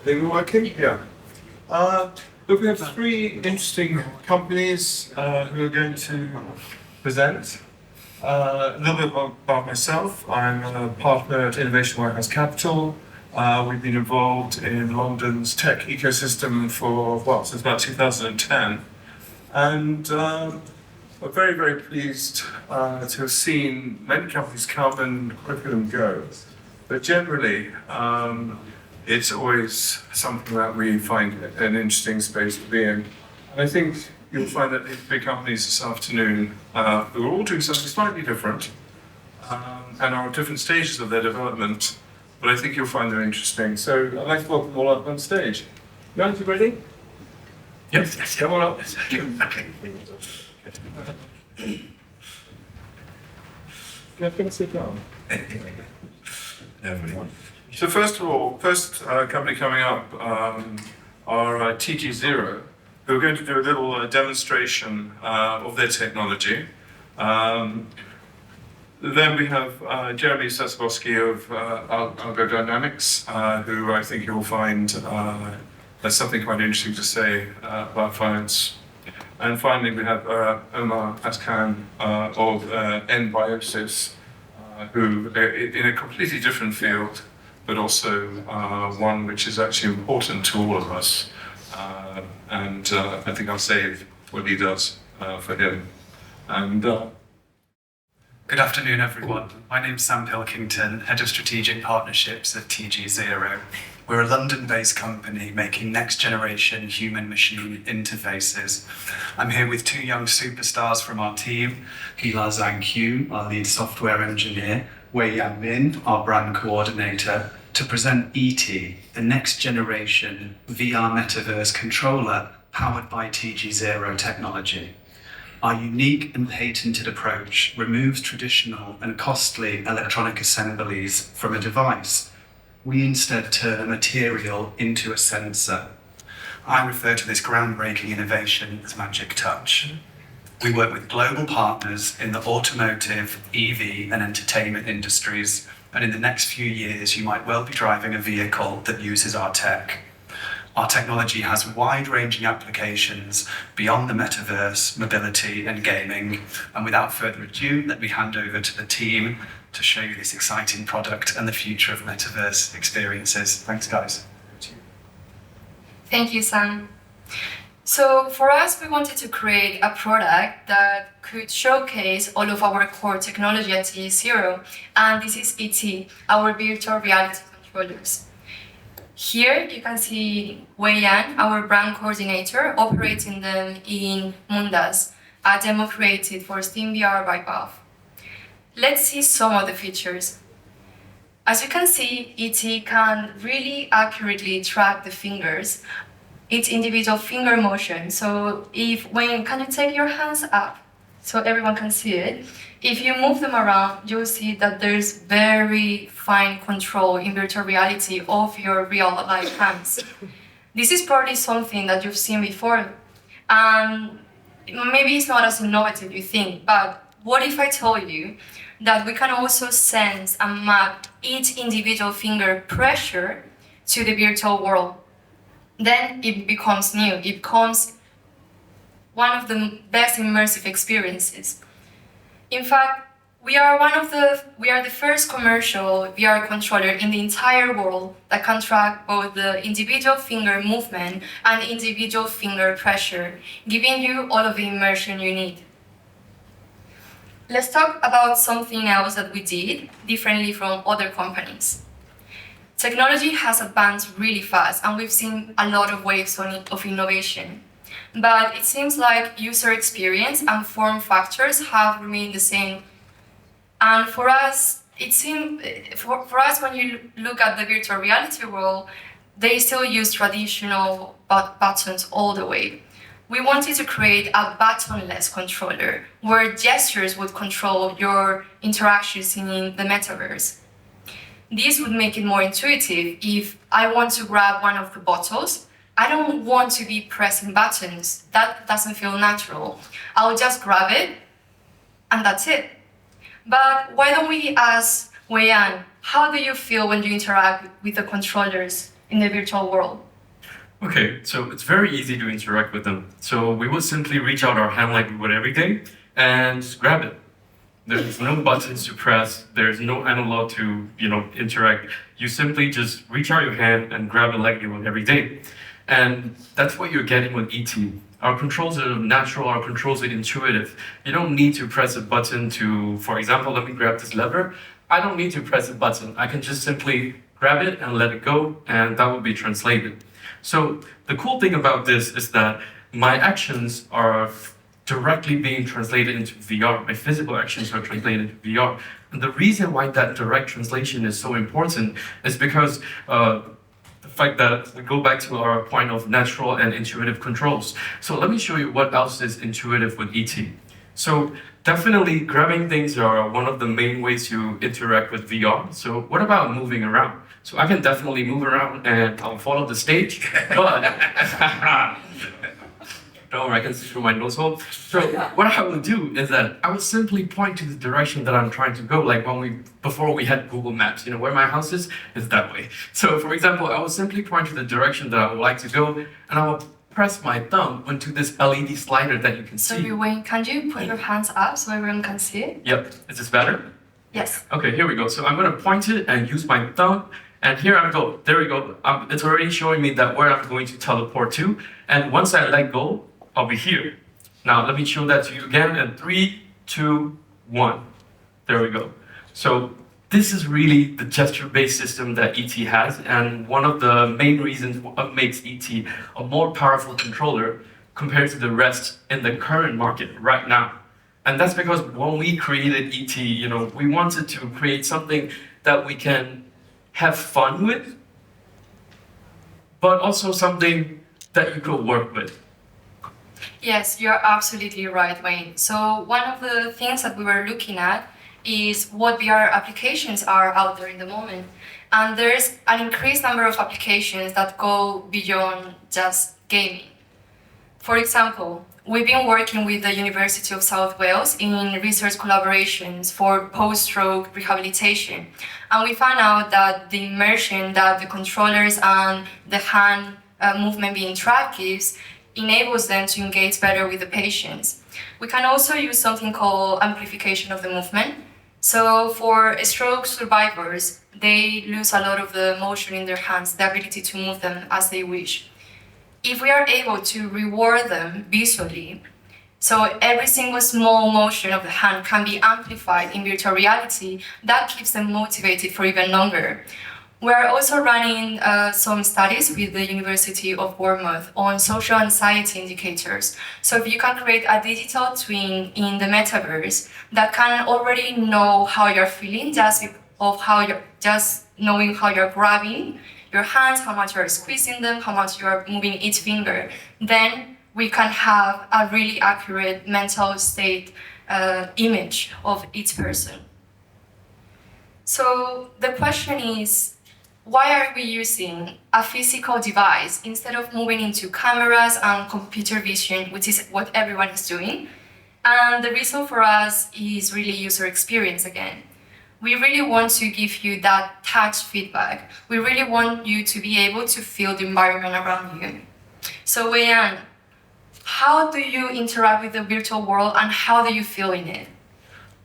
Think we're working? Yeah. Look, we have three interesting companies who are going to present. A little bit about myself. I'm a partner at Innovation Warehouse Capital. We've been involved in London's tech ecosystem since about 2010. And we're very, very pleased to have seen many companies come and quite a few of them go. But generally, it's always something that we find an interesting space to be in. And I think you'll find that these big companies this afternoon, who are all doing something slightly different, and are at different stages of their development, but I think you'll find them interesting. So I'd like to welcome them all up on stage. Guys, you ready? Yes. Come on up. Can I sit down? Everyone. So first company coming up are TG0, who are going to do a little demonstration of their technology. Then we have Jeremy Sasabowski of AlgoDynamix, who I think you'll find has something quite interesting to say about finance. And finally, we have Omar Askan of ENBIOSIS, who in a completely different field, but also one which is actually important to all of us. And I think I'll save what he does for him. And good afternoon, everyone. My name's Sam Pilkington, Head of Strategic Partnerships at TG0. We're a London-based company making next-generation human-machine interfaces. I'm here with two young superstars from our team, Hila Zhang Hu, our lead software engineer, Wei Yan Min, our brand coordinator, to present ET, the next-generation VR metaverse controller powered by TG0 technology. Our unique and patented approach removes traditional and costly electronic assemblies from a device. We instead turn a material into a sensor. I refer to this groundbreaking innovation as Magic Touch. We work with global partners in the automotive, EV, and entertainment industries, and in the next few years, you might well be driving a vehicle that uses our tech. Our technology has wide-ranging applications beyond the metaverse, mobility, and gaming. And without further ado, let me hand over to the team to show you this exciting product and the future of metaverse experiences. Thanks, guys. Thank you, Sam. So for us, we wanted to create a product that could showcase all of our core technology at TG0, and this is ET, our virtual reality controllers. Here you can see Wei Yan, our brand coordinator, operating them in Mundas, a demo created for SteamVR by Valve. Let's see some of the features. As you can see, ET can really accurately track the fingers, its individual finger motion. So can you take your hands up so everyone can see it? If you move them around, you'll see that there's very fine control in virtual reality of your real life hands. This is probably something that you've seen before. And maybe it's not as innovative you think, but what if I told you that we can also sense and map each individual finger pressure to the virtual world? Then it becomes new. It becomes one of the best immersive experiences. In fact, we are the first commercial VR controller in the entire world that can track both the individual finger movement and individual finger pressure, giving you all of the immersion you need. Let's talk about something else that we did differently from other companies. Technology has advanced really fast, and we've seen a lot of waves of innovation. But it seems like user experience and form factors have remained the same. And for us, when you look at the virtual reality world, they still use traditional buttons all the way. We wanted to create a buttonless controller where gestures would control your interactions in the metaverse. This would make it more intuitive. If I want to grab one of the bottles, I don't want to be pressing buttons. That doesn't feel natural. I'll just grab it, and that's it. But why don't we ask Wei Yan, how do you feel when you interact with the controllers in the virtual world? Okay, so it's very easy to interact with them. So we would simply reach out our hand like we would every day and just grab it. There's no buttons to press. There's no analog to, interact. You simply just reach out your hand and grab it like you would every day. And that's what you're getting with ET. Our controls are natural, our controls are intuitive. You don't need to press a button to, for example, let me grab this lever. I don't need to press a button. I can just simply grab it and let it go, and that will be translated. So the cool thing about this is that my actions are directly being translated into VR. My physical actions are translated into VR. And the reason why that direct translation is so important is because the fact that we go back to our point of natural and intuitive controls. So let me show you what else is intuitive with ET. So definitely grabbing things are one of the main ways you interact with VR. So what about moving around? So I can definitely move around and I'll follow the stage, but don't worry, I can see through my nose hole. So what I will do is that I will simply point to the direction that I'm trying to go. Like before we had Google Maps, where my house is that way. So for example, I will simply point to the direction that I would like to go, and I will press my thumb onto this LED slider that you can see. Sorry, Wayne, can you put your hands up so everyone can see it? Yep, is this better? Yes. Okay, here we go. So I'm gonna point it and use my thumb. And here I go. There we go. It's already showing me that where I'm going to teleport to. And once I let go, I'll be here. Now let me show that to you again. And 3, 2, 1. There we go. So this is really the gesture-based system that ET has. And one of the main reasons what makes ET a more powerful controller compared to the rest in the current market right now. And that's because when we created ET, we wanted to create something that we can have fun with, but also something that you could work with. Yes, you're absolutely right, Wayne. So one of the things that we were looking at is what VR applications are out there in the moment. And there's an increased number of applications that go beyond just gaming. For example, we've been working with the University of South Wales in research collaborations for post-stroke rehabilitation. And we found out that the immersion that the controllers and the hand movement being tracked gives enables them to engage better with the patients. We can also use something called amplification of the movement. So for stroke survivors, they lose a lot of the motion in their hands, the ability to move them as they wish. If we are able to reward them visually, so every single small motion of the hand can be amplified in virtual reality, that keeps them motivated for even longer. We are also running some studies with the University of Bournemouth on social anxiety indicators. So if you can create a digital twin in the metaverse that can already know how you're feeling, just knowing how you're grabbing your hands, how much you're squeezing them, how much you're moving each finger, then we can have a really accurate mental state image of each person. So the question is, why are we using a physical device instead of moving into cameras and computer vision, which is what everyone is doing? And the reason for us is really user experience again. We really want to give you that touch feedback. We really want you to be able to feel the environment around you. So Wei-An, how do you interact with the virtual world and how do you feel in it?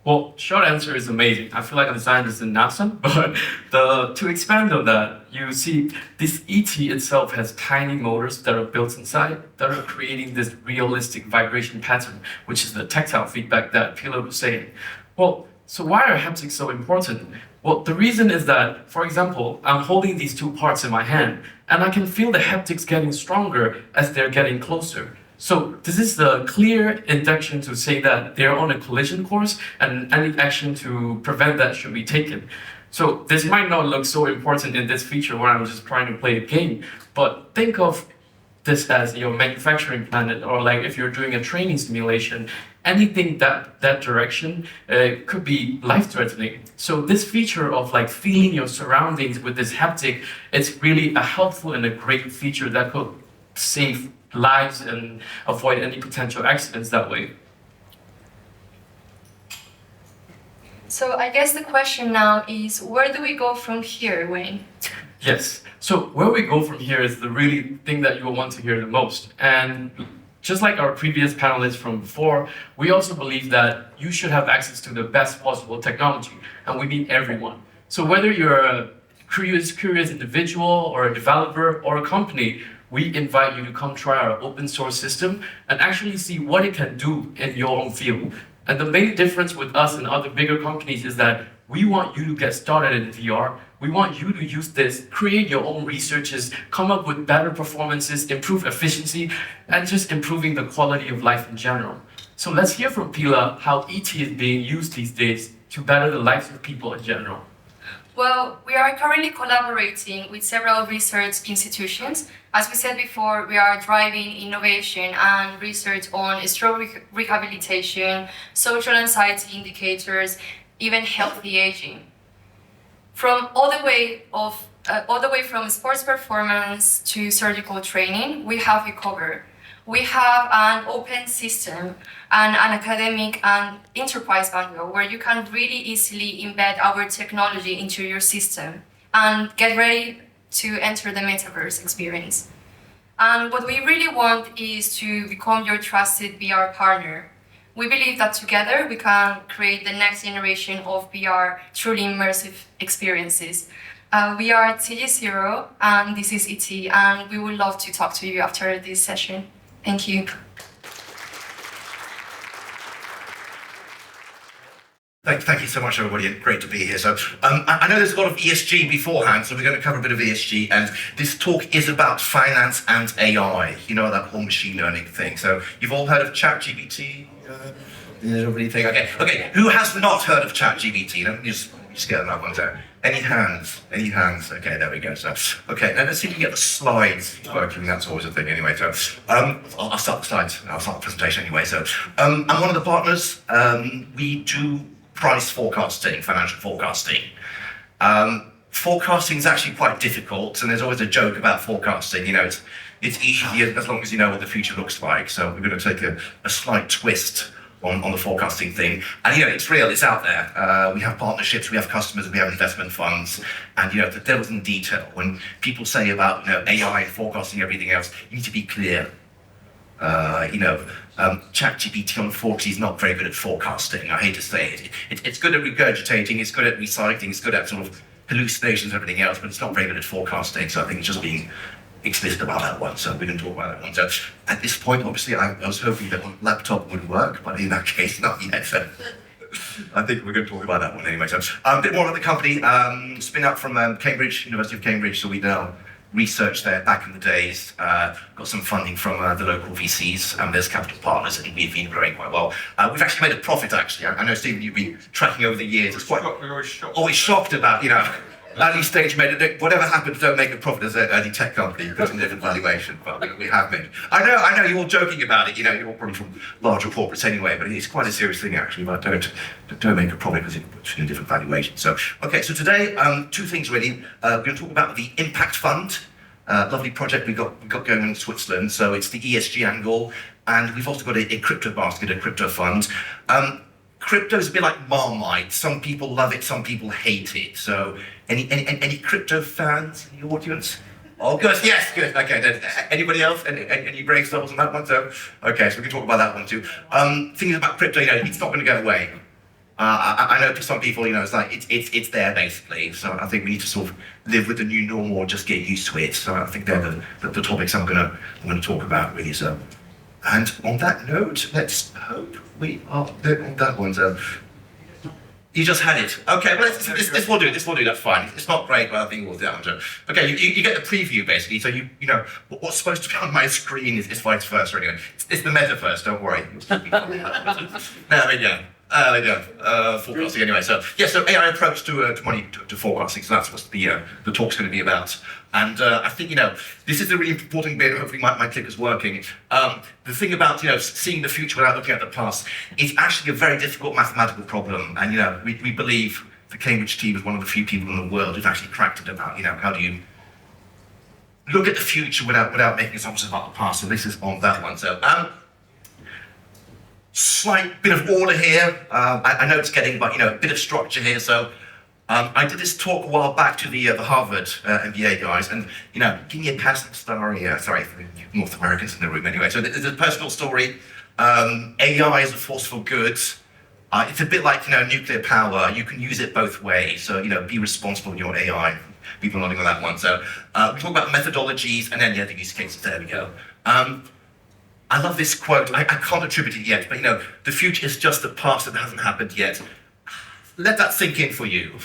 Well, short answer is amazing. I feel like I'm a scientist in NASA, but to expand on that, you see this ET itself has tiny motors that are built inside that are creating this realistic vibration pattern, which is the tactile feedback that Pilar was saying. Well, so why are haptics so important? Well, the reason is that, for example, I'm holding these two parts in my hand, and I can feel the haptics getting stronger as they're getting closer. So this is the clear induction to say that they're on a collision course and any action to prevent that should be taken. So this might not look so important in this feature where I'm just trying to play a game, but think of this as your manufacturing planet, or like if you're doing a training simulation, anything that direction could be life-threatening. So this feature of like feeling your surroundings with this haptic, it's really a helpful and a great feature that could save lives and avoid any potential accidents that way. So I guess the question now is, where do we go from here, Wayne? Yes. So where we go from here is the really thing that you will want to hear the most. And just like our previous panelists from before, we also believe that you should have access to the best possible technology. And we mean everyone. So whether you're a curious individual or a developer or a company, we invite you to come try our open source system and actually see what it can do in your own field. And the main difference with us and other bigger companies is that we want you to get started in VR. We want you to use this, create your own researches, come up with better performances, improve efficiency, and just improving the quality of life in general. So let's hear from Pila how ET is being used these days to better the lives of people in general. Well, we are currently collaborating with several research institutions. As we said before, we are driving innovation and research on stroke rehabilitation, social anxiety indicators, even healthy aging. From all the way from sports performance to surgical training, we have it covered. We have an open system and an academic and enterprise bundle where you can really easily embed our technology into your system and get ready to enter the metaverse experience. And what we really want is to become your trusted VR partner. We believe that together we can create the next generation of VR truly immersive experiences. We are TG0 and this is ET, and we would love to talk to you after this session. Thank you. Thank you so much, everybody. Great to be here. So, I know there's a lot of ESG beforehand, so we're going to cover a bit of ESG. And this talk is about finance and AI. You know, that whole machine learning thing. So, you've all heard of ChatGPT? Everybody think, okay. Who has not heard of ChatGPT? Let me just get that one down. Any hands? Okay, there we go. So, okay, now let's see if we can get the slides working. That's always a thing anyway. So, I'll start the slides. I'll start the presentation anyway. So, I'm one of the partners. We do price forecasting, financial forecasting. Forecasting is actually quite difficult, and there's always a joke about forecasting. You know, it's easy as long as you know what the future looks like. So, we're going to take a slight twist on the forecasting thing. And you know, it's real, it's out there. We have partnerships, we have customers, we have investment funds, and you know, the devil's in detail. When people say about, you know, AI and forecasting, everything else, you need to be clear. ChatGPT unfortunately is not very good at forecasting. I hate to say it. It's good at regurgitating, it's good at reciting, it's good at sort of hallucinations and everything else, but it's not very good at forecasting. So I think it's just being explicit about that one, so we can talk about that one. So at this point, obviously, I was hoping that my laptop would work, but in that case, not yet. So I think we're going to talk about that one anyway. So a bit more about the company. Spin out from Cambridge, University of Cambridge. So we now researched there back in the days. Got some funding from the local VCs, and there's capital partners, and we've been growing quite well. We've actually made a profit. Actually, I know, Stephen, you've been tracking over the years. It's quite always shocked about, you know. Early stage whatever happens, don't make a profit as an early tech company because of a different valuation. But we have made. I know, you're all joking about it. You know, you're all probably from larger corporates anyway, but it's quite a serious thing actually. But don't make a profit because it's in a different valuation. So okay, so today two things really. We're going to talk about the Impact Fund, lovely project we got going in Switzerland. So it's the ESG angle, and we've also got a crypto basket, a crypto fund. Crypto is a bit like Marmite. Some people love it, some people hate it. So, any crypto fans in the audience? Oh, good. Yes, good. Okay. Then, anybody else? Any brave souls on that one? So, okay. So we can talk about that one too. Things about crypto, you know, it's not going to go away. I know for some people, you know, it's like it's there basically. So I think we need to sort of live with the new normal or just get used to it. So I think they're the topics I'm going to talk about really. So. And on that note, let's hope we are there on that one. So you just had it. Okay, well, this will do. This will do. That's fine. It's not great, but I think we'll do that. So, okay, you get the preview basically. So you know what's supposed to be on my screen is vice versa. Anyway, it's the metaverse. Don't worry. There we go. Forecasting anyway. So yeah. So AI approach to money to forecasting. So that's what the talk's going to be about. And I think, you know, this is a really important bit. Hopefully my clicker's working. The thing about, you know, seeing the future without looking at the past, it's actually a very difficult mathematical problem. And, you know, we believe the Cambridge team is one of the few people in the world who've actually cracked it about, you know, how do you look at the future without making assumptions about the past. So this is on that one. So slight bit of order here. I know it's getting, but, you know, a bit of structure here. So I did this talk a while back to the Harvard MBA guys, and give me a personal story. Sorry, for North Americans in the room anyway. So there's a personal story. AI is a force for good. It's a bit like nuclear power. You can use it both ways. So be responsible in your AI. People nodding on that one. So we talk about methodologies, and then the use cases. There we go. I love this quote. I can't attribute it yet, but the future is just the past that hasn't happened yet. Let that sink in for you.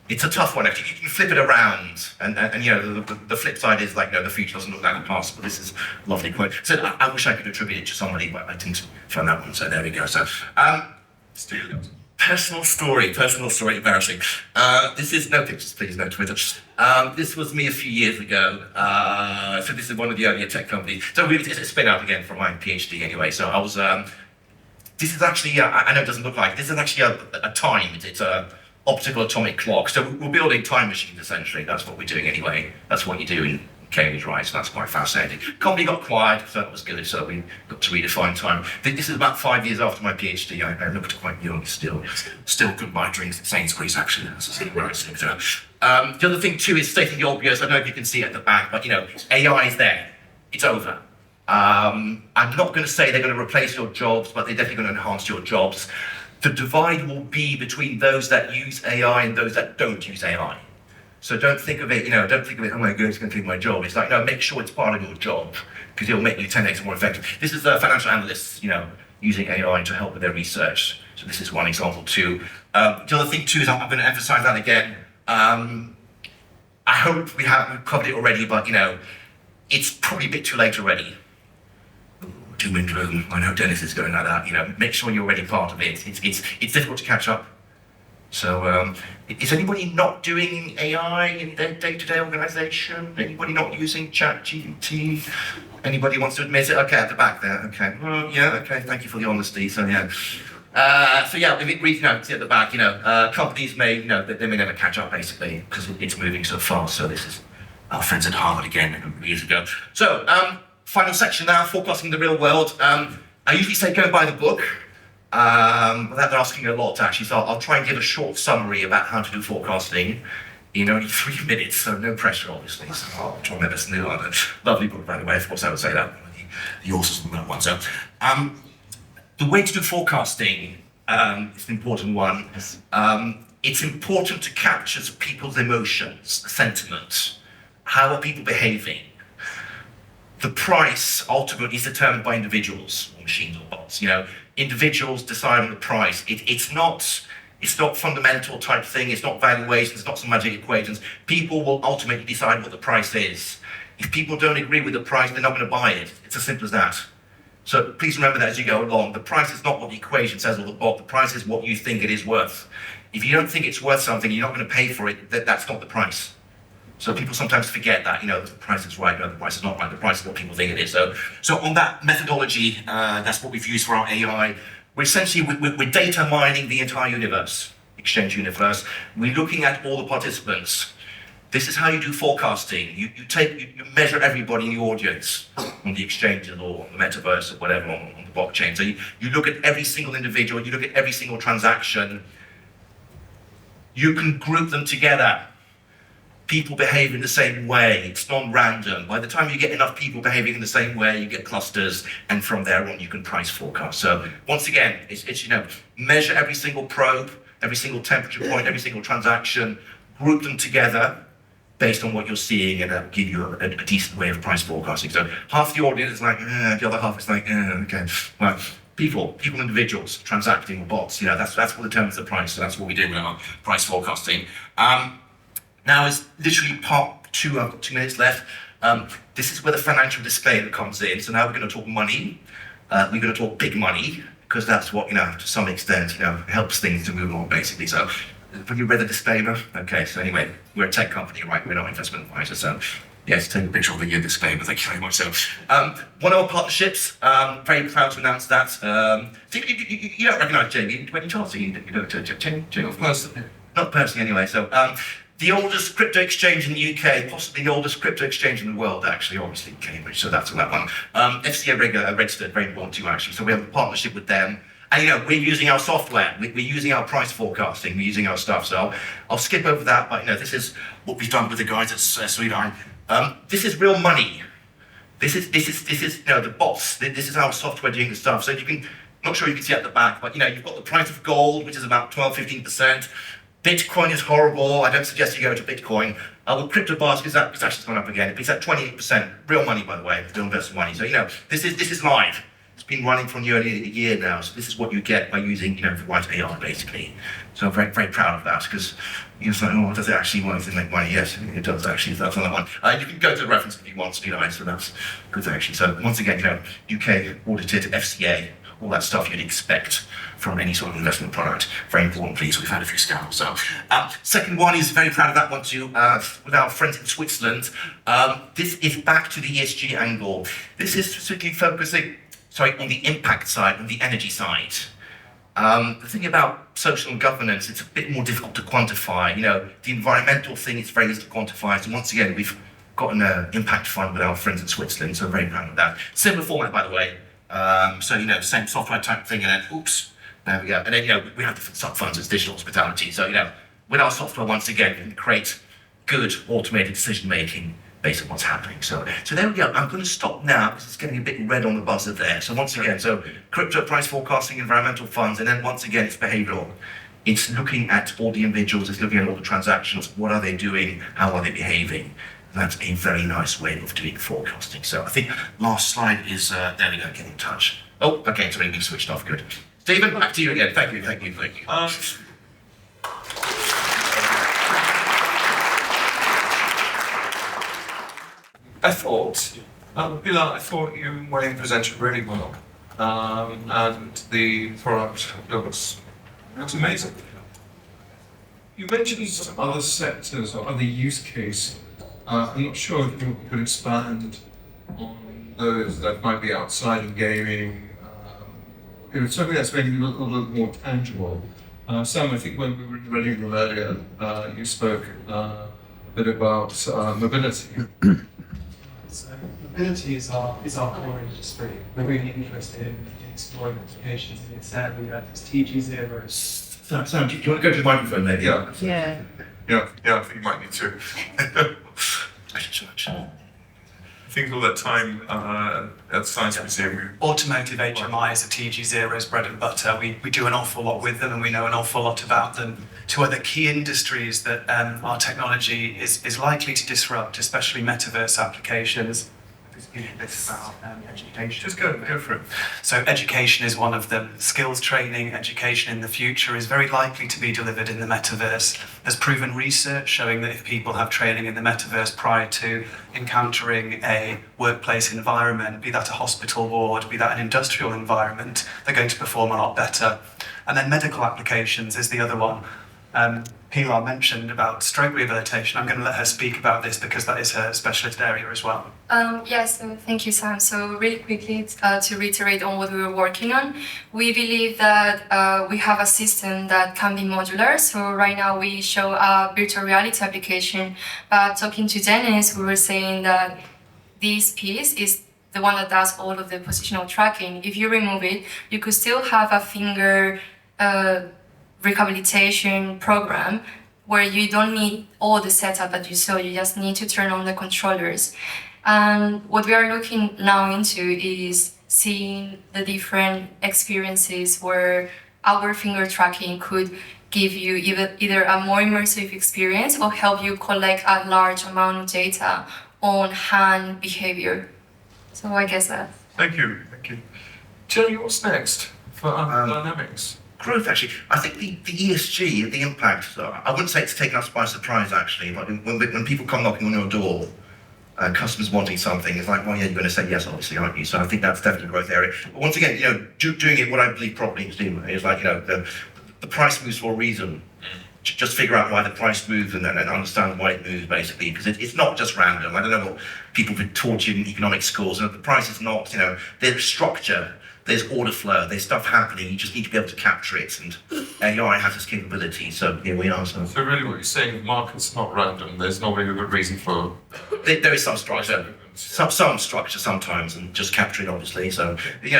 It's a tough one, actually. You can flip it around, and the flip side is the future doesn't look like the past, but this is a lovely quote. So I wish I could attribute it to somebody, but I didn't find that one, so there we go. So, personal story, embarrassing. This is, no pictures, please, no Twitter. This was me a few years ago. So this is one of the earlier tech companies. So it's a spin out again from my PhD anyway. So I was, this is actually, I know it doesn't look like, this is actually a time, it's a optical atomic clock. So we're building time machines, essentially. That's what we're doing anyway. That's what you do in Cambridge, right? So that's quite fascinating. Company got acquired, so that was good. So we got to redefine time. This is about 5 years after my PhD. I looked quite young still. Still could buy drinks at Sainsbury's, actually. That's where I was doing. The other thing, too, is stating the obvious. I don't know if you can see it at the back, but, AI is there. It's over. I'm not going to say they're going to replace your jobs, but they're definitely going to enhance your jobs. The divide will be between those that use AI and those that don't use AI. So don't think of it, oh my God, it's going to take my job. It's like, no, make sure it's part of your job, because it'll make you 10x more effective. This is financial analysts, using AI to help with their research. So this is one example too. The other thing too is I'm going to emphasize that again. I hope we've covered it already, but it's probably a bit too late already. Doom and gloom. I know Dennis is going like that. Make sure you're already part of it. It's difficult to catch up. So, is anybody not doing AI in their day-to-day organization? Anybody not using ChatGPT? Anybody wants to admit it? Okay, at the back there. Okay. Okay. Thank you for the honesty. So yeah. If it reads, see at the back, companies may, they may never catch up basically because it's moving so fast. So this is our friends at Harvard again years ago. So, final section now, forecasting the real world. I usually say go and buy the book. Without asking a lot actually, so I'll try and give a short summary about how to do forecasting in only 3 minutes, so no pressure obviously. So I'll try my best to do that. Lovely book, by the way, of course I would say that. The authors on that one. So, the way to do forecasting is an important one. It's important to capture people's emotions, sentiment. How are people behaving? The price ultimately is determined by individuals, or machines or bots. Individuals decide on the price. It's not fundamental type thing. It's not valuations. It's not some magic equations. People will ultimately decide what the price is. If people don't agree with the price, they're not going to buy it. It's as simple as that. So please remember that as you go along. The price is not what the equation says or the bot. The price is what you think it is worth. If you don't think it's worth something, you're not going to pay for it. That's not the price. So people sometimes forget that, the price is right, no, the price is not right, the price is what people think it is. So on that methodology, that's what we've used for our AI. We're data mining the entire universe, exchange universe. We're looking at all the participants. This is how you do forecasting. You measure everybody in the audience on the exchanges or on the metaverse or whatever, on the blockchain. So you look at every single individual, you look at every single transaction. You can group them together. People behave in the same way. It's non-random. By the time you get enough people behaving in the same way, you get clusters, and from there on, you can price forecast. So once again, it's measure every single probe, every single temperature point, every single transaction, group them together based on what you're seeing, and that'll give you a decent way of price forecasting. So half the audience is like, the other half is like, okay. Right. People, individuals, transacting bots. That's what determines the price. So that's what we do with our price forecasting. Now is literally part 2, I've got 2 minutes left. This is where the financial disclaimer comes in. So now we're going to talk money. We're going to talk big money, because that's what, to some extent, helps things to move along, basically. So, have you read the disclaimer? Okay, so anyway, we're a tech company, right? We're not investment advisors. So, yes, take a picture of the disclaimer. Thank you very much. So, one of our partnerships, very proud to announce that. You don't recognise Jamie when you talk to you, Jamie, of course. Not personally, anyway. So, the oldest crypto exchange in the UK, possibly the oldest crypto exchange in the world, actually, obviously Cambridge, so that's on that one. FCA registered, very important too, actually. So we have a partnership with them. And we're using our software, we're using our price forecasting, we're using our stuff. So I'll skip over that, but this is what we've done with the guys at Sweden. This is real money. This is the bots. This is our software doing the stuff. So you can, not sure you can see at the back, but you've got the price of gold, which is about 12-15%. Bitcoin is horrible. I don't suggest you go to Bitcoin. With crypto baskets, it's actually gone up again. It's at 28%. Real money, by the way, still investment money. So this is live. It's been running for nearly a year now. So this is what you get by using the right AI, basically. So I'm very, very proud of that, because you're like, oh, does it actually want to make money? Yes, it does actually. That's another one. You can go to the reference if you want, so that's good actually. So once again, UK audited, FCA, all that stuff you'd expect from any sort of investment product. Very important, please. We've had a few scandals. So, second one is very proud of that one too. With our friends in Switzerland, this is back to the ESG angle. This is specifically focusing, on the impact side, on the energy side. The thing about social and governance, it's a bit more difficult to quantify. The environmental thing is very easy to quantify. So once again, we've got an impact fund with our friends in Switzerland. So I'm very proud of that. Similar format, by the way. Same software type thing, and then oops. There we go. And then, we have different sub-funds as digital hospitality. So, with our software, once again, we can create good automated decision-making based on what's happening. So there we go. I'm going to stop now because it's getting a bit red on the buzzer there. So once again, crypto price forecasting, environmental funds, and then once again, it's behavioral. It's looking at all the individuals, it's looking at all the transactions. What are they doing? How are they behaving? That's a very nice way of doing forecasting. So I think last slide is, there we go, get in touch. Oh, okay, so we've switched off, good. Stephen, back to you again. Thank you. I thought, Pilar, I thought you presented really well, and the product looks amazing. You mentioned some other sectors or other use cases. I'm not sure if you could expand on those that might be outside of gaming. Something that's maybe a little more tangible. Sam, I think when we were in the reading room earlier, you spoke a bit about mobility. So mobility is our core industry. We're really interested in exploring applications in this area. It's TG0. Sam, do you want to go to the microphone maybe? Yeah. Yeah. I think you might need to. Thank you so much. I think all that time at the Science Museum. Automotive HMI is a TG0's bread and butter. We do an awful lot with them, and we know an awful lot about them. Two other key industries that our technology is likely to disrupt, especially metaverse applications. Education. Just go for it. So education is one of them. Skills training, education in the future is very likely to be delivered in the metaverse. There's proven research showing that if people have training in the metaverse prior to encountering a workplace environment, be that a hospital ward, be that an industrial environment, they're going to perform a lot better. And then medical applications is the other one. Pilar mentioned about stroke rehabilitation. I'm going to let her speak about this because that is her specialist area as well. Yes, thank you, Sam. So really quickly, to reiterate on what we were working on, we believe that we have a system that can be modular. So right now we show a virtual reality application, but talking to Dennis, we were saying that this piece is the one that does all of the positional tracking. If you remove it, you could still have a finger rehabilitation program where you don't need all the setup that you saw, you just need to turn on the controllers. And what we are looking now into is seeing the different experiences where our finger tracking could give you either a more immersive experience or help you collect a large amount of data on hand behavior. So I guess that. Thank you. Jeremy, what's next for AlgoDynamix? Growth, actually. I think the ESG, the impact, I wouldn't say it's taken us by surprise, actually, but when people come knocking on your door, customers wanting something, it's like, well, yeah, you're going to say yes, obviously, aren't you? So I think that's definitely a growth area. But once again, doing it what I believe properly is like, the price moves for a reason. Just figure out why the price moves and understand why it moves, basically, because it's not just random. I don't know what people have been taught you in economic schools. The price is not, there's structure. There's order flow, there's stuff happening, you just need to be able to capture it. And AI has this capability. So here we are. So So really what you're saying, the market's not random, there's normally a good reason for... there is some structure. Some structure sometimes, and just capturing obviously. So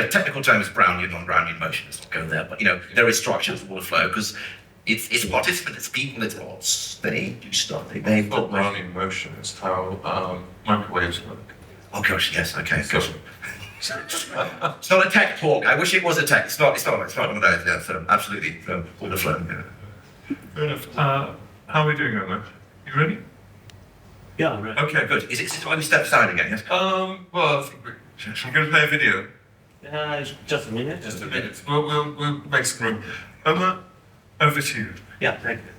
technical terms, Brownian, non-Brownian motion. Let's not go there, but there is structure to water flow because it's participants, it's people, it's bots. They do stuff. They It's not Brownian motion, it's how microwaves work. Oh gosh, yes, okay. So, It's not a tech talk. I wish it was a tech. It's not one of those. Yeah, so absolutely water flow. Yeah. fair enough. How are we doing, Omar? You ready? Yeah, right. Okay, good. Is it why we step aside again? Yes. Well, I think we're going to play a video. Just a minute. Just a minute. We'll make some room. Omar, over to you. Yeah, thank you.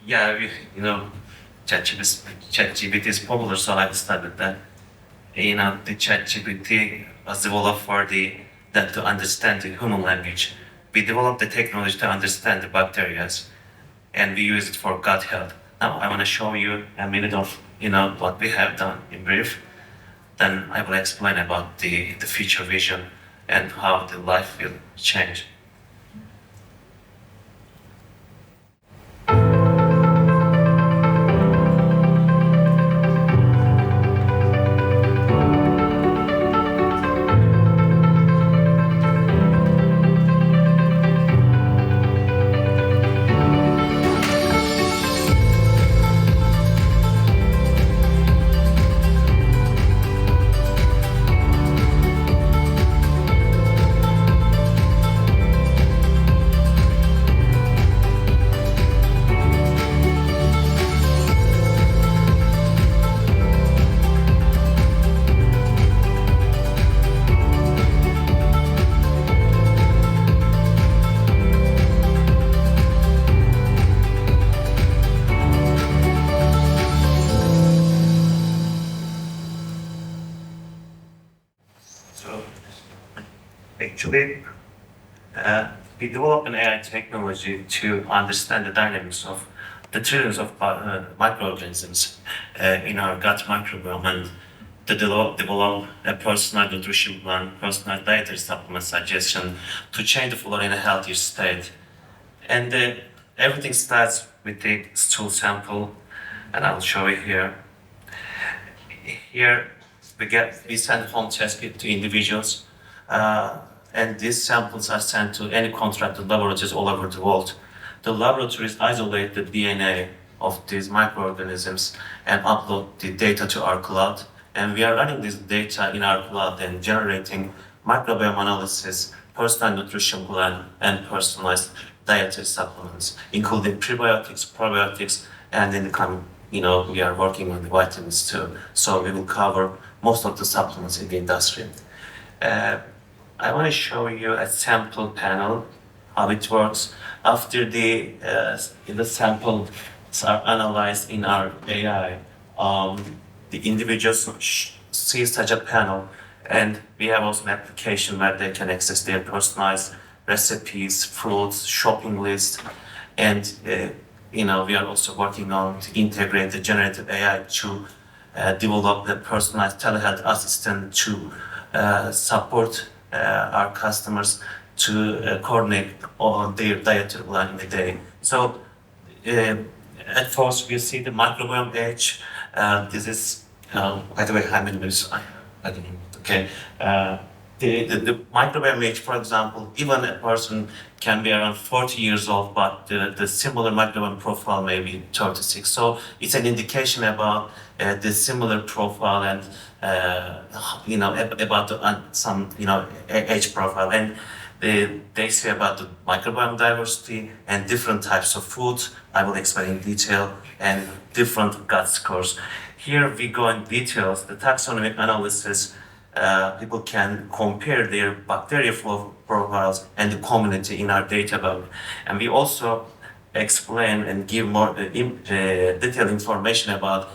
Yeah, ChatGPT is popular, so I studied that. The ChatGPT was developed for that to understand the human language. We developed the technology to understand the bacteria, and we use it for gut health. Now I want to show you a minute of what we have done in brief. Then I will explain about the future vision and how the life will change. Actually, we developed an AI technology to understand the dynamics of the trillions of microorganisms in our gut microbiome and to develop a personalized nutrition plan, personalized dietary supplement suggestion to change the flora in a healthier state. And everything starts with the stool sample, and I'll show you here. Here we send home test kit to individuals. And these samples are sent to any contracted laboratories all over the world. The laboratories isolate the DNA of these microorganisms and upload the data to our cloud. And we are running this data in our cloud and generating microbiome analysis, personalized nutrition plan, and personalized dietary supplements, including prebiotics, probiotics, and in the coming, we are working on the vitamins too. So we will cover most of the supplements in the industry. I want to show you a sample panel, how it works. After the samples are analyzed in our AI, the individuals see such a panel, and we have also an application where they can access their personalized recipes, fruits, shopping list, and we are also working on to integrate the generative AI to develop the personalized telehealth assistant to support our customers to coordinate on their dietary plan in the day. So at first we see the microbiome age. This is, by the way, how many minutes? I don't know. Okay. The microbiome age, for example, even a person can be around 40 years old, but the similar microbiome profile may be 36. So it's an indication about the similar profile and about some age profile, and they say about the microbiome diversity and different types of foods. I will explain in detail, and different gut scores. Here we go in details. The taxonomic analysis. People can compare their bacteria flow profiles and the community in our database, and we also explain and give more detailed information about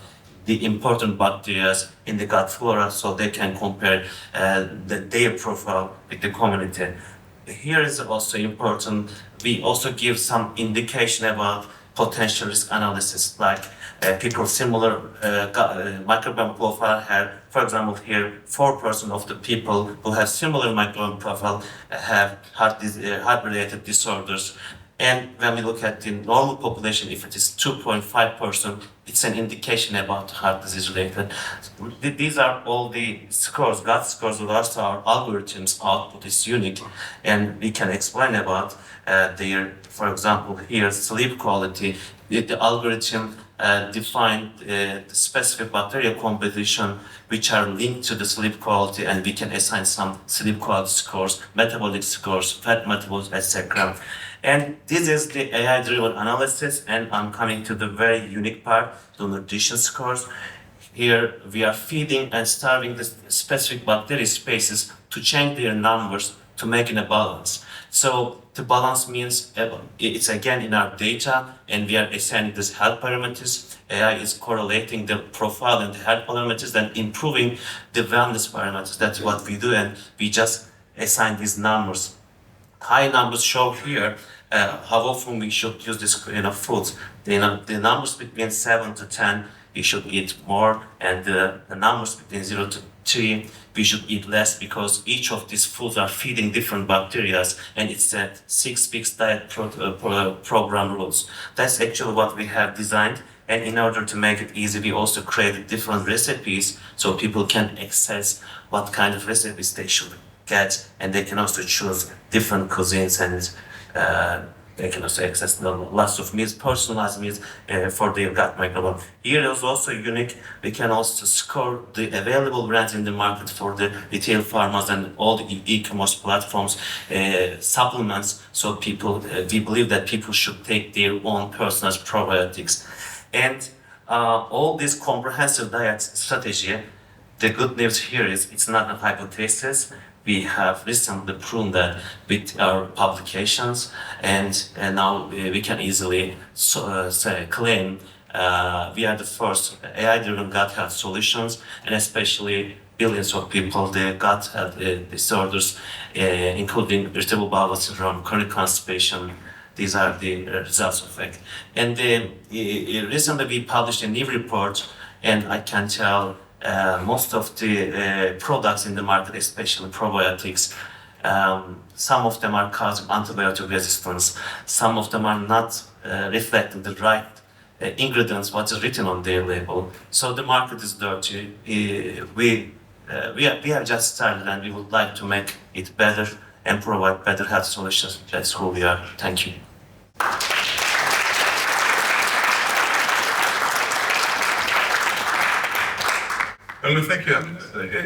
the important bacteria in the gut flora, so they can compare their profile with the community. Here is also important. We also give some indication about potential risk analysis, like people similar microbiome profile had, for example, here 4% of the people who have similar microbiome profile have heart-related disorders. And when we look at the normal population, if it is 2.5%, it's an indication about heart disease related. These are all the scores, gut scores with us, our algorithms output is unique, and we can explain about their, for example, here sleep quality. The algorithm defined the specific bacterial composition which are linked to the sleep quality, and we can assign some sleep quality scores, metabolic scores, fat metabolism, etc. And this is the AI-driven analysis, and I'm coming to the very unique part, the nutrition scores. Here we are feeding and starving the specific bacteria species to change their numbers to make it a balance. So the balance means it's again in our data, and we are assigning these health parameters. AI is correlating the profile and the health parameters and improving the wellness parameters. That's what we do, and we just assign these numbers. High numbers show here how often we should use this kind of foods. The numbers between 7 to 10, we should eat more, and the numbers between 0 to 3, we should eat less, because each of these foods are feeding different bacteria, and it's a 6 weeks diet program rules. That's actually what we have designed, and in order to make it easy, we also created different recipes so people can access what kind of recipes they should get, and they can also choose different cuisines, and they can also access lots of meals, personalized meals for their gut microbiome. Here is also unique. We can also score the available brands in the market for the retail pharmas and all the e-commerce platforms, supplements. So people, we believe that people should take their own personalized probiotics. And all this comprehensive diet strategy, the good news here is it's not a hypothesis. We have recently proven that with our publications, and now we can easily claim we are the first AI-driven gut health solutions, and especially billions of people, the gut health disorders, including irritable bowel syndrome, chronic constipation. These are the results of it. And recently we published a new report, and I can tell most of the products in the market, especially probiotics, some of them are causing antibiotic resistance. Some of them are not reflecting the right ingredients, what is written on their label. So the market is dirty. We have just started, and we would like to make it better and provide better health solutions. That's who we are. Thank you. Well, thank you.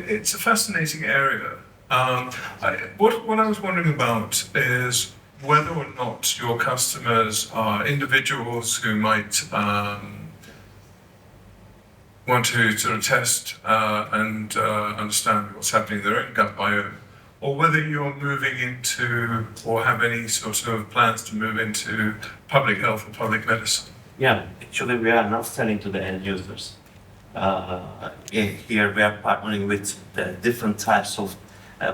It's a fascinating area. What I was wondering about is whether or not your customers are individuals who might want to sort of test and understand what's happening in their own gut biome, or whether you're moving into or have any sort of plans to move into public health or public medicine. Yeah, actually we are not selling to the end users. Here we are partnering with different types of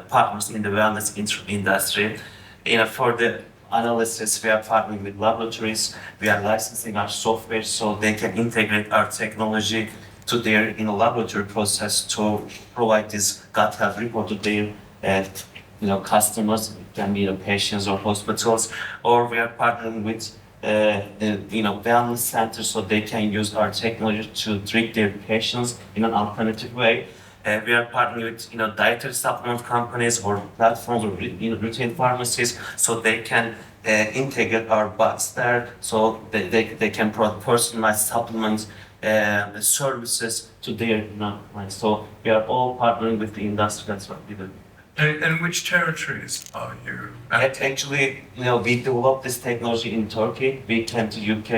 partners in the wellness industry. For the analysis, we are partnering with laboratories. We are licensing our software so they can integrate our technology to their laboratory process to provide this gut health report to their customers. It can be patients or hospitals, or we are partnering with wellness centers so they can use our technology to treat their patients in an alternative way. We are partnering with dietary supplement companies or platforms or retail pharmacies so they can integrate our bots there so they can provide personalized supplements services to their clients. So we are all partnering with the industry. That's what we do. And which territories are you at? Actually, we developed this technology in Turkey. We came to UK,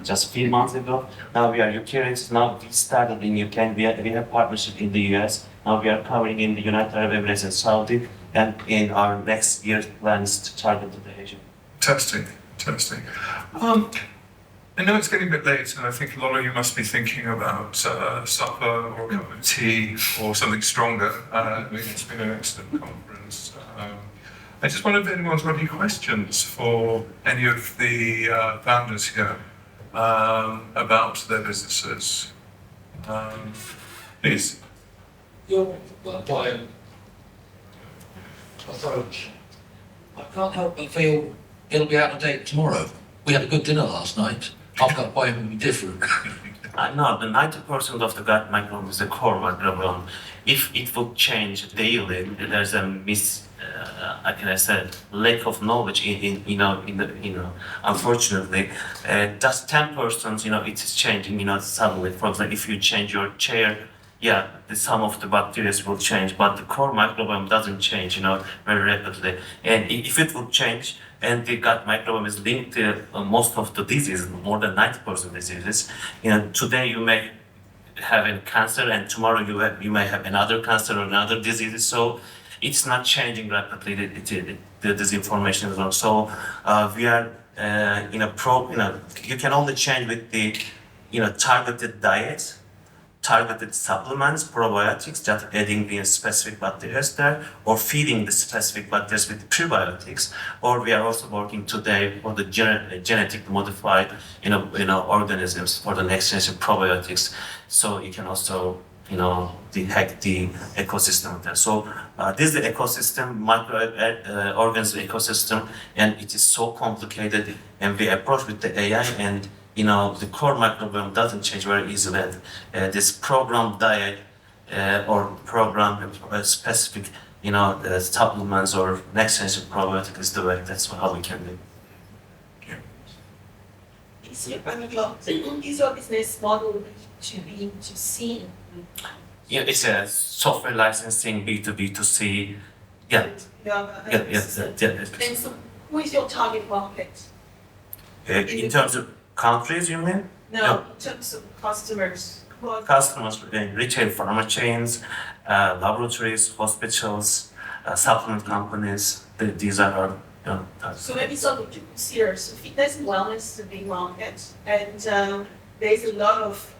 just a few months ago. Now we are UK rated. Now we started in UK. We have partnership in the US. Now we are covering in the United Arab Emirates and Saudi. And in our next year's plan is to target to the Asia. Fantastic. I know it's getting a bit late, and I think a lot of you must be thinking about supper or a cup of tea or something stronger. It's been an excellent conference. I just wonder if anyone's got any questions for any of the founders here about their businesses. Please. Your bio approach, I can't help but feel it'll be out of date tomorrow. We had a good dinner last night. I've got bio will be different. No, the 90% of the gut microbiome is the core microbiome. If it would change daily, there's a how can I say, lack of knowledge unfortunately, just 10%, it is changing, suddenly. For example, if you change your chair, yeah, the sum of the bacteria will change, but the core microbiome doesn't change, very rapidly. And if it would change, and the gut microbiome is linked to most of the diseases, more than 90% diseases, today you may have a cancer, and tomorrow you may have another cancer or another disease. So it's not changing rapidly. This information is wrong. So we are you can only change with the targeted diet, targeted supplements, probiotics, just adding the specific bacteria there, or feeding the specific bacteria with prebiotics. Or we are also working today for the genetic modified organisms for the next generation probiotics. So you can also hack the ecosystem there. So this is the ecosystem, microorganism ecosystem, and it is so complicated. And we approach with the AI, and the core microbiome doesn't change very easily. This programmed diet or program specific, supplements or next generation probiotic is the way. That's how we can do. Is your business model to be to C? Yeah, it's a software licensing, B2B2C. Yeah. And so, who is your target market? In terms of countries, you mean? No, in terms of customers. Customers, retail pharma chains, laboratories, hospitals, supplement companies. These are our So maybe something to consider. So fitness and wellness is a big market, and there's a lot of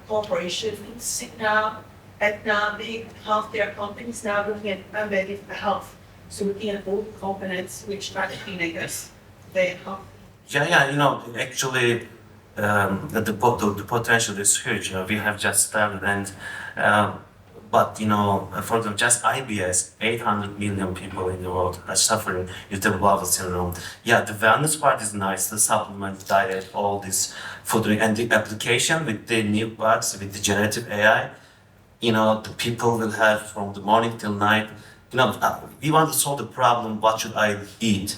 corporations now, Aetna, big healthcare companies now looking at embedded health. So looking at all the components which practically make us their health. Yeah, actually, the potential is huge. We have just started, and but for example, just IBS, 800 million people in the world are suffering with the Bloch syndrome. Yeah, the wellness part is nice, the supplement, diet, all this food, and the application with the new bugs, with the generative AI. The people will have from the morning till night. We want to solve the problem. What should I eat?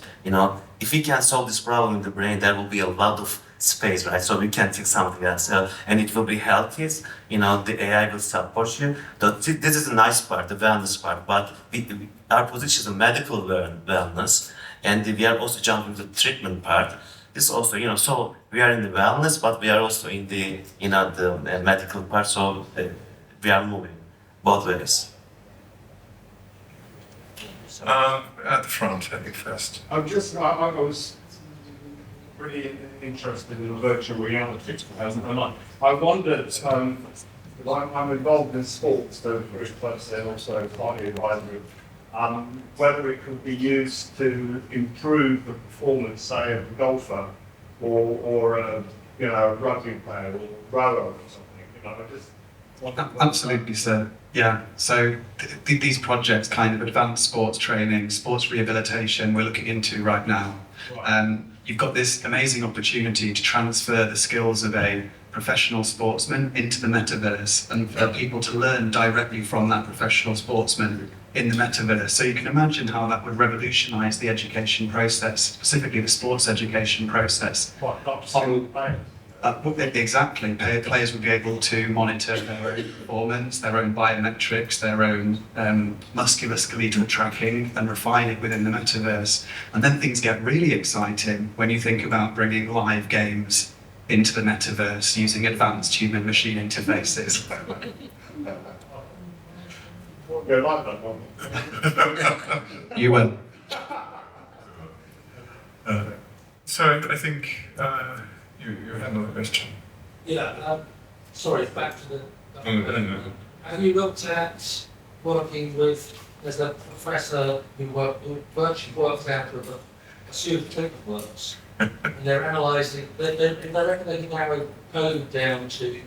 If we can solve this problem in the brain, there will be a lot of space, right? So we can take something else, and it will be healthy. The AI will support you. This is the nice part, the wellness part. But our position is a medical wellness, and we are also jumping to the treatment part. This also, so we are in the wellness, but we are also in the, the medical part. So we are moving both ways. At the front, I think first. I was really interested in virtual reality, and I wondered, I'm involved in sports, the British Plus and also party advisory, whether it could be used to improve the performance, say, of a golfer or a rugby player or rower or something. Absolutely, sir. Yeah, so these projects, kind of advanced sports training, sports rehabilitation, we're looking into right now. You've got this amazing opportunity to transfer the skills of a professional sportsman into the metaverse, and for people to learn directly from that professional sportsman in the metaverse. So you can imagine how that would revolutionize the education process, specifically the sports education process. Exactly. Players would be able to monitor their own performance, their own biometrics, their own musculoskeletal tracking, and refine it within the metaverse. And then things get really exciting when you think about bringing live games into the metaverse using advanced human-machine interfaces. You will. So I think you had another question. Yeah, sorry, back to the... Have you looked at working with there's a professor who virtually works out of a series of clinical works, and they're analysing, they reckon they can narrow code down to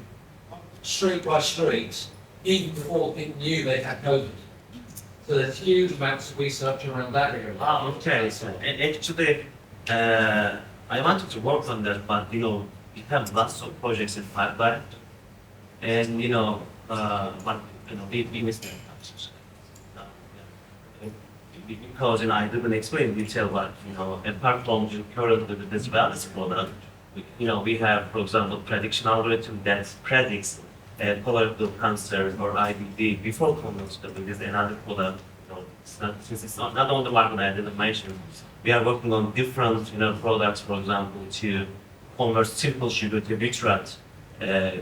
street by street, even before people knew they had COVID. So there's huge amounts of research around that area. Okay, so actually, I wanted to work on that, but we have lots of projects in pipeline, and we missed them. Because I didn't explain in detail, but apart from the current disability product, we have, for example, prediction algorithm that predicts colorectal cancer or IBD before colonoscopy. This is another product. Since it's not on the market, I didn't mention. We are working on different products, for example, to convert simple sugar to bitrate,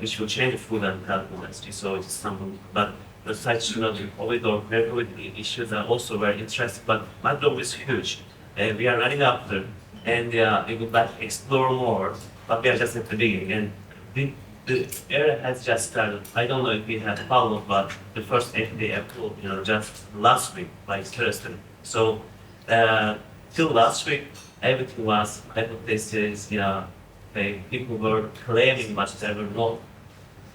which will change the food and health industry. So it's something, but such the COVID or COVID issues are also very interesting. But microbe is huge, and we are running after, and we would like to explore more. But we are just at the beginning, and the area has just started. I don't know if we have followed, but the first FDA approved, just last week, like Thursday. So till last week, everything was hypothesis. People were claiming, but there were no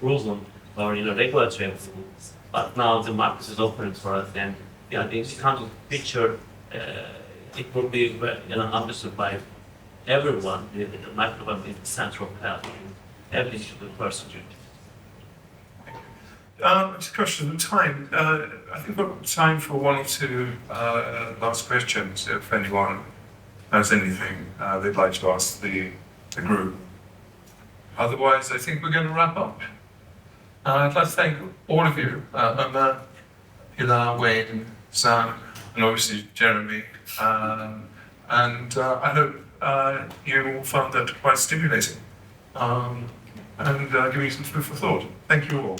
proven or regulatory approvals. But now the market is open for us, and this kind of picture, it will be understood by everyone. The microbiome is the central health. Everything should be pursued. It's a question of time. I think we've got time for one or two last questions, if anyone has anything they'd like to ask the group. Otherwise, I think we're going to wrap up. I'd like to thank all of you, Emma, Pilar, Wayne, Sam, and obviously Jeremy. And I hope you all found that quite stimulating. And give me some food for thought. Thank you all.